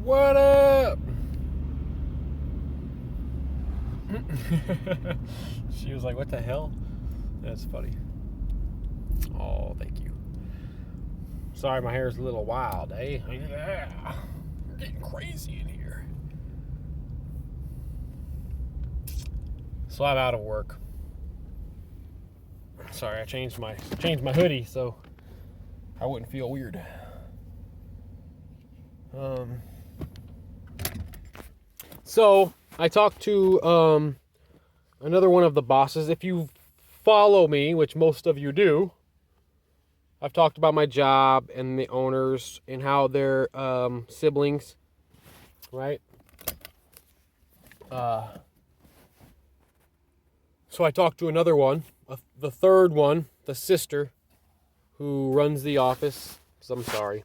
What up? She was like, what the hell? That's funny. Oh, thank you. Sorry, my hair's a little wild, eh? Yeah. We're getting crazy in here. So I'm out of work. Sorry, I changed my hoodie so I wouldn't feel weird. So I talked to another one of the bosses. If you follow me, which most of you do, I've talked about my job and the owners and how they're siblings, right? So I talked to another one, the third one, the sister, who runs the office. So I'm sorry.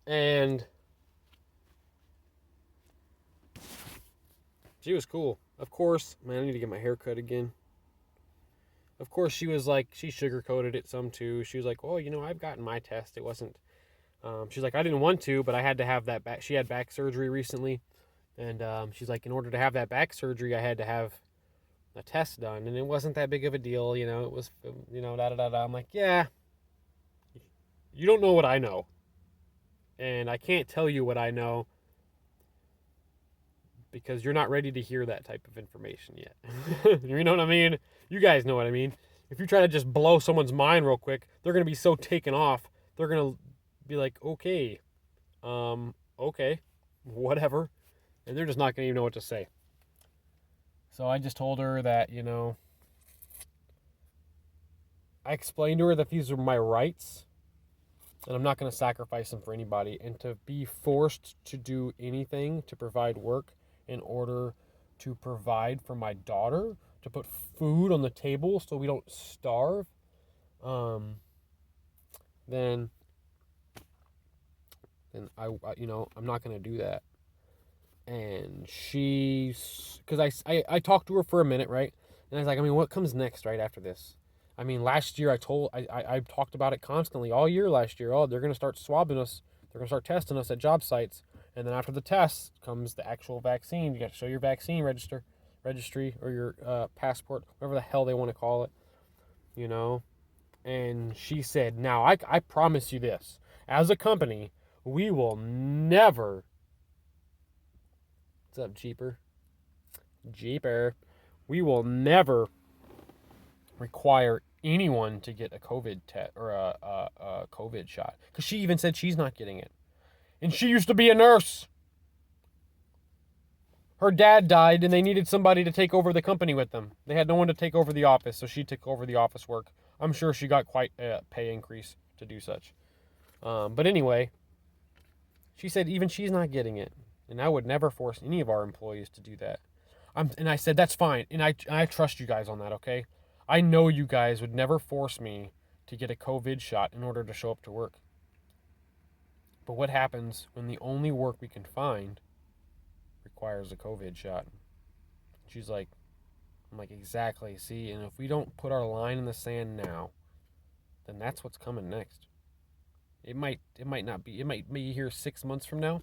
And she was cool. Of course, man, I need to get my hair cut again. Of course, she was like, she sugarcoated it some too. She was like, oh, I've gotten my test. It wasn't, she's like, I didn't want to, but I had to have that back. She had back surgery recently. And she's like, in order to have that back surgery, I had to have a test done. And it wasn't that big of a deal. It was, da-da-da-da. I'm like, yeah, you don't know what I know. And I can't tell you what I know because you're not ready to hear that type of information yet. You know what I mean? You guys know what I mean. If you try to just blow someone's mind real quick, they're going to be so taken off. They're going to be like, okay, whatever. And they're just not going to even know what to say. So I just told her that, I explained to her that these are my rights and I'm not going to sacrifice them for anybody. And to be forced to do anything to provide work in order to provide for my daughter, to put food on the table so we don't starve, then I'm not going to do that. And because I talked to her for a minute, right? And I was like, what comes next right after this? Last year I talked about it constantly all year last year. Oh, they're going to start swabbing us. They're going to start testing us at job sites. And then after the tests comes the actual vaccine. You got to show your vaccine registry or your passport, whatever the hell they want to call it, And she said, now I promise you this. As a company, we will never... What's up, Jeeper? We will never require anyone to get a COVID test or a COVID shot. Because she even said she's not getting it. And she used to be a nurse. Her dad died and they needed somebody to take over the company with them. They had no one to take over the office, so she took over the office work. I'm sure she got quite a pay increase to do such. But anyway, she said even she's not getting it. And I would never force any of our employees to do that. And I said, that's fine. And I trust you guys on that, okay? I know you guys would never force me to get a COVID shot in order to show up to work. But what happens when the only work we can find requires a COVID shot? She's like, I'm like, exactly. See, and if we don't put our line in the sand now, then that's what's coming next. It might not be. It might be here 6 months from now.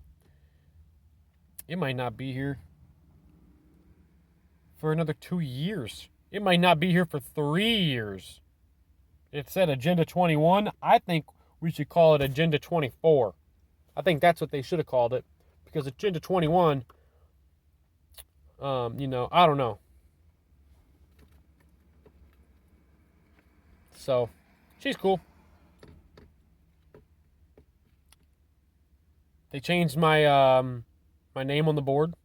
It might not be here for another 2 years. It might not be here for 3 years. It said Agenda 21. I think we should call it Agenda 24. I think that's what they should have called it. Because Agenda 21, I don't know. So, she's cool. They changed my my name on the board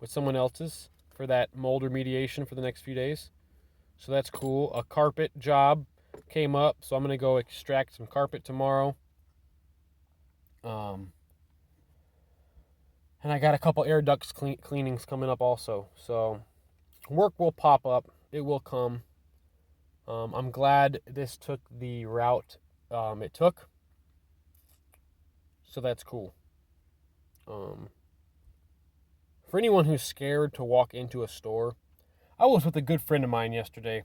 with someone else's for that mold remediation for the next few days. So that's cool. A carpet job came up, so I'm going to go extract some carpet tomorrow. And I got a couple air ducts cleanings coming up also. So work will pop up. It will come. I'm glad this took the route it took. So that's cool. For anyone who's scared to walk into a store, I was with a good friend of mine yesterday.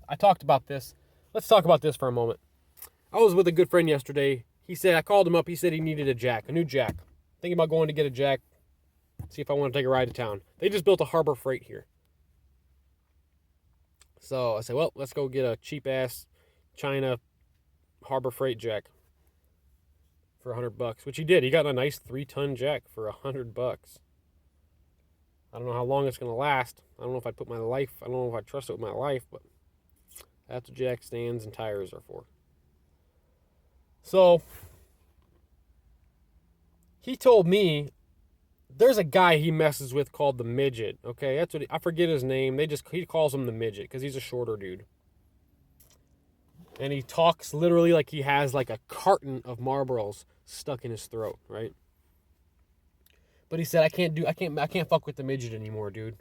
I talked about this. Let's talk about this for a moment. I was with a good friend yesterday. he said, I called him up. He said he needed a new jack. Thinking about going to get a jack, see if I want to take a ride to town. They just built a Harbor Freight here. So I said, well, let's go get a cheap-ass China Harbor Freight jack for $100, which he did. He got a nice 3-ton jack for $100. I don't know how long it's going to last. I don't know if I don't know if I trust it with my life, but that's what jack stands and tires are for. So he told me there's a guy he messes with called the Midget. Okay, that's what I forget his name. He calls him the Midget because he's a shorter dude. And he talks literally like he has like a carton of Marlboros stuck in his throat, right? But he said, I can't fuck with the Midget anymore, dude.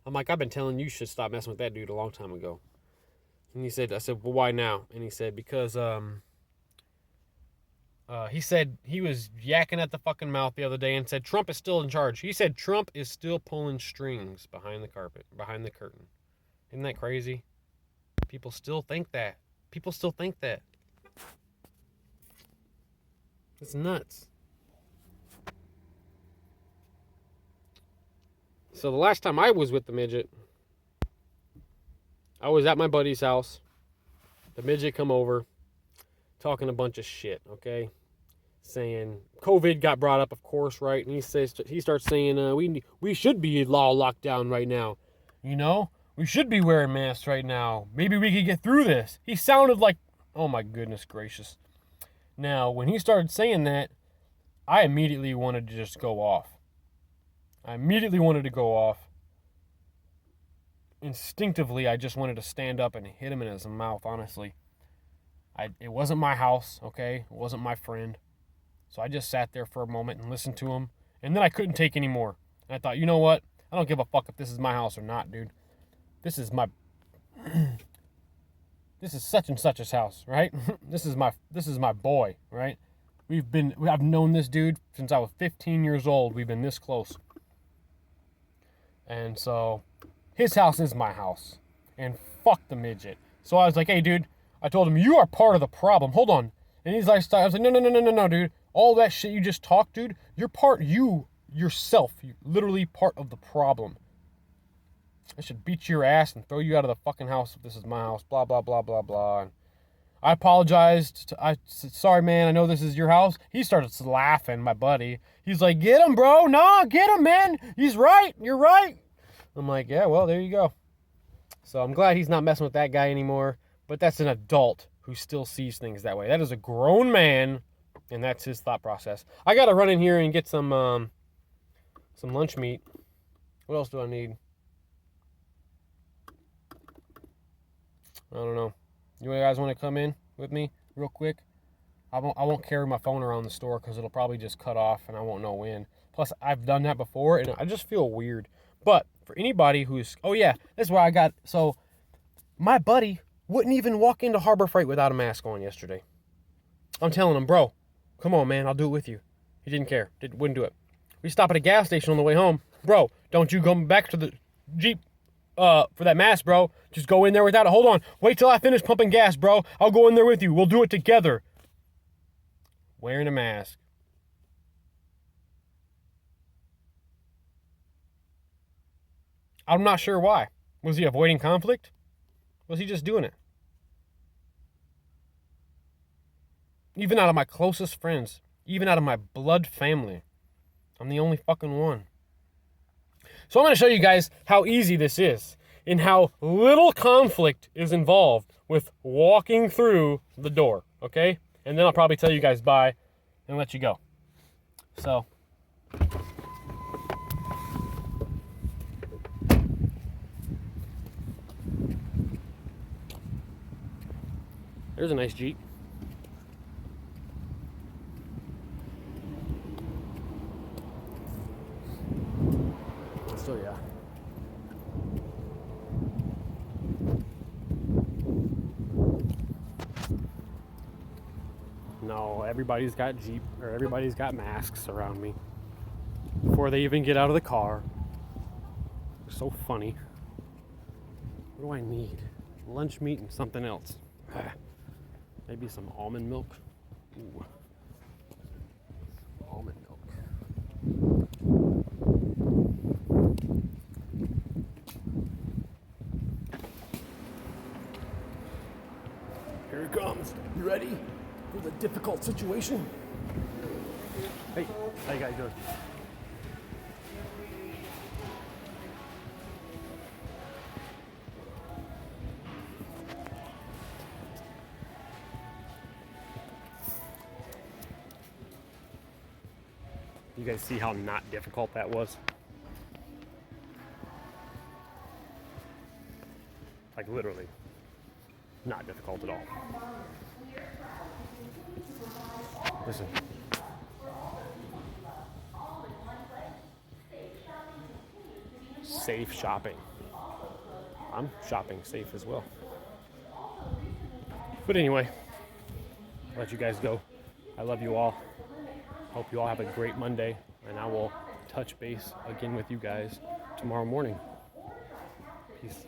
I'm like, I've been telling you should stop messing with that dude a long time ago. And I said, well, why now? And he said, because he said he was yakking at the fucking mouth the other day and said Trump is still in charge. He said Trump is still pulling strings behind the curtain. Isn't that crazy? People still think that. It's nuts. So the last time I was with the Midget, I was at my buddy's house. The Midget come over, talking a bunch of shit, okay? Saying COVID got brought up, of course, right? And he starts saying we should be locked down right now. You know, we should be wearing masks right now. Maybe we could get through this. He sounded like, oh my goodness gracious. Now, when he started saying that, I immediately wanted to just go off. Instinctively, I just wanted to stand up and hit him in his mouth, honestly. It wasn't my house, okay? It wasn't my friend. So I just sat there for a moment and listened to him. And then I couldn't take any more. And I thought, you know what? I don't give a fuck if this is my house or not, dude. This is such and such's house, right? This is my boy, right? I've known this dude since I was 15 years old. We've been this close. And so his house is my house. And fuck the Midget. So I was like, hey, dude, I told him, you are part of the problem. Hold on. And he's like, I was like, no, dude. All that shit you just talked, dude, you're yourself. You're literally part of the problem. I should beat your ass and throw you out of the fucking house if this is my house. Blah, blah, blah, blah, blah. And I apologized. I said, sorry, man. I know this is your house. He started laughing, my buddy. He's like, get him, bro. No, get him, man. He's right. You're right. I'm like, yeah, well, there you go. So I'm glad he's not messing with that guy anymore. But that's an adult who still sees things that way. That is a grown man, and that's his thought process. I got to run in here and get some lunch meat. What else do I need? I don't know. You guys want to come in with me real quick? I won't carry my phone around the store because it'll probably just cut off and I won't know when. Plus, I've done that before and I just feel weird. But for anybody who's... Oh, yeah. That's where I got... So, my buddy wouldn't even walk into Harbor Freight without a mask on yesterday. I'm telling him, bro, come on, man. I'll do it with you. He didn't care. Wouldn't do it. We stopped at a gas station on the way home. Bro, don't you go back to the Jeep for that mask, bro. Just go in there without it. Hold on. Wait till I finish pumping gas, bro. I'll go in there with you. We'll do it together. Wearing a mask. I'm not sure why. Was he avoiding conflict? Was he just doing it? Even out of my closest friends, even out of my blood family, I'm the only fucking one. So I'm going to show you guys how easy this is and how little conflict is involved with walking through the door, okay? And then I'll probably tell you guys bye and let you go. So... There's a nice Jeep. So yeah. No, everybody's got Jeep, or everybody's got masks around me before they even get out of the car. They're so funny. What do I need? Lunch meat and something else. Maybe some almond milk. Ooh. difficult situation. Hey, how you guys doing? You guys see how not difficult that was? Like literally, not difficult at all. Listen. Safe shopping. I'm shopping safe as well. But anyway, I'll let you guys go. I love you all. Hope you all have a great Monday, and I will touch base again with you guys tomorrow morning. Peace.